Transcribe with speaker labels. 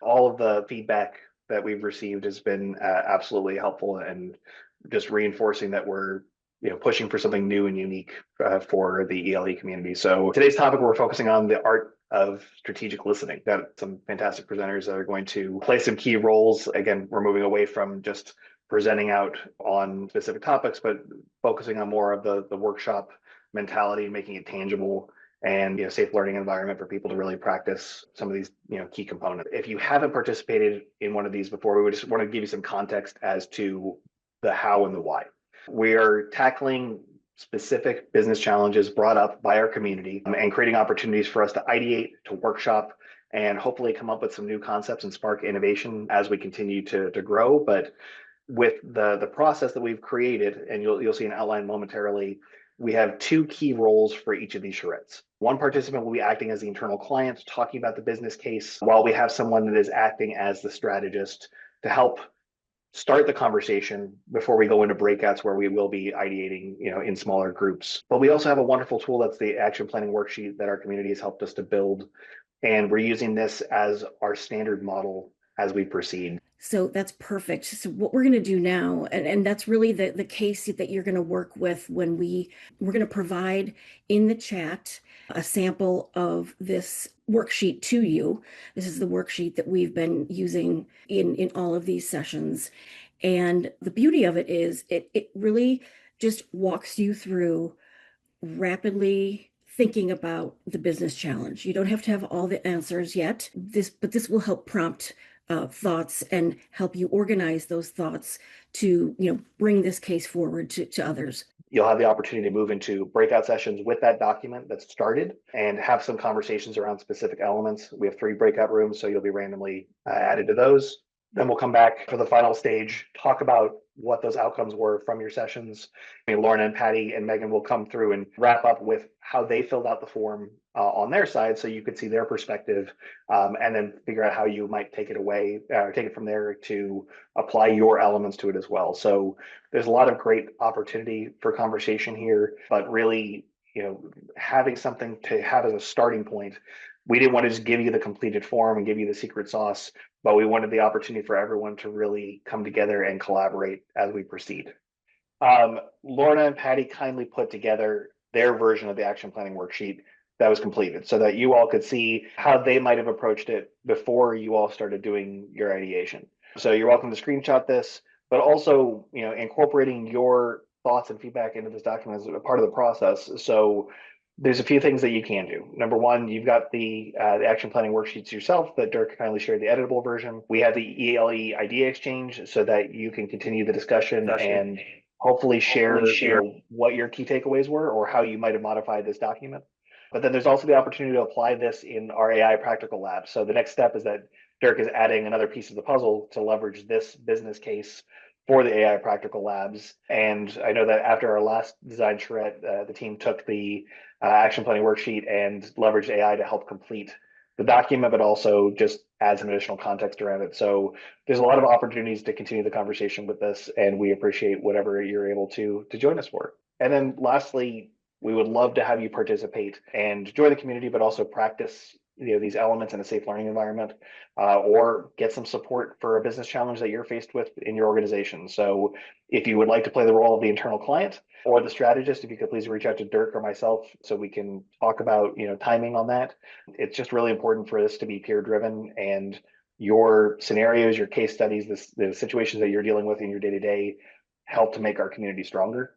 Speaker 1: All of the feedback that we've received has been absolutely helpful and just reinforcing that we're pushing for something new and unique for the ELE community. So today's topic, we're focusing on the art of strategic listening. Got some fantastic presenters that are going to play some key roles. Again, we're moving away from just presenting out on specific topics, but focusing on more of the workshop mentality, making it tangible and safe learning environment for people to really practice some of these key components. If you haven't participated in one of these before, we would just want to give you some context as to the how and the why. We are tackling specific business challenges brought up by our community and creating opportunities for us to ideate, to workshop, and hopefully come up with some new concepts and spark innovation as we continue to grow. But with the process that we've created, and you'll see an outline momentarily, we have two key roles for each of these charrettes. One participant will be acting as the internal client, talking about the business case, while we have someone that is acting as the strategist to help start the conversation before we go into breakouts where we will be ideating, in smaller groups. But we also have a wonderful tool that's the Action Planning Worksheet that our community has helped us to build. And we're using this as our standard model as we proceed.
Speaker 2: So that's perfect. So what we're going to do now, and that's really the case that you're going to work with when we're going to provide in the chat a sample of this worksheet to you. This is the worksheet that we've been using in all of these sessions. And the beauty of it is it really just walks you through rapidly thinking about the business challenge. You don't have to have all the answers yet. But this will help prompt thoughts and help you organize those thoughts to bring this case forward to others.
Speaker 1: You'll have the opportunity to move into breakout sessions with that document that's started and have some conversations around specific elements. We have 3 breakout rooms, so you'll be randomly added to those. Then we'll come back for the final stage, talk about what those outcomes were from your sessions. Lauren and Patty and Megan will come through and wrap up with how they filled out the form on their side, so you could see their perspective, and then figure out how you might take it away, take it from there to apply your elements to it as well. So there's a lot of great opportunity for conversation here, but really, having something to have as a starting point. We didn't want to just give you the completed form and give you the secret sauce, but we wanted the opportunity for everyone to really come together and collaborate as we proceed. Lorna and Patty kindly put together their version of the action planning worksheet that was completed so that you all could see how they might have approached it before you all started doing your ideation. So you're welcome to screenshot this, but also, incorporating your thoughts and feedback into this document is a part of the process. So there's a few things that you can do. Number one, you've got the action planning worksheets yourself that Dirk kindly shared the editable version. We have the ELE idea exchange so that you can continue the discussion and hopefully share what your key takeaways were or how you might have modified this document. But then there's also the opportunity to apply this in our AI practical lab. So the next step is that Dirk is adding another piece of the puzzle to leverage this business case for the AI practical labs. And I know that after our last design charrette, the team took the action planning worksheet and leveraged AI to help complete the document, but also just add some additional context around it. So there's a lot of opportunities to continue the conversation with this, and we appreciate whatever you're able to join us for. And then lastly, we would love to have you participate and join the community, but also practice these elements in a safe learning environment, or get some support for a business challenge that you're faced with in your organization. So if you would like to play the role of the internal client or the strategist, if you could please reach out to Dirk or myself so we can talk about timing on that. It's just really important for this to be peer driven, and your scenarios, your case studies, the situations that you're dealing with in your day-to-day help to make our community stronger.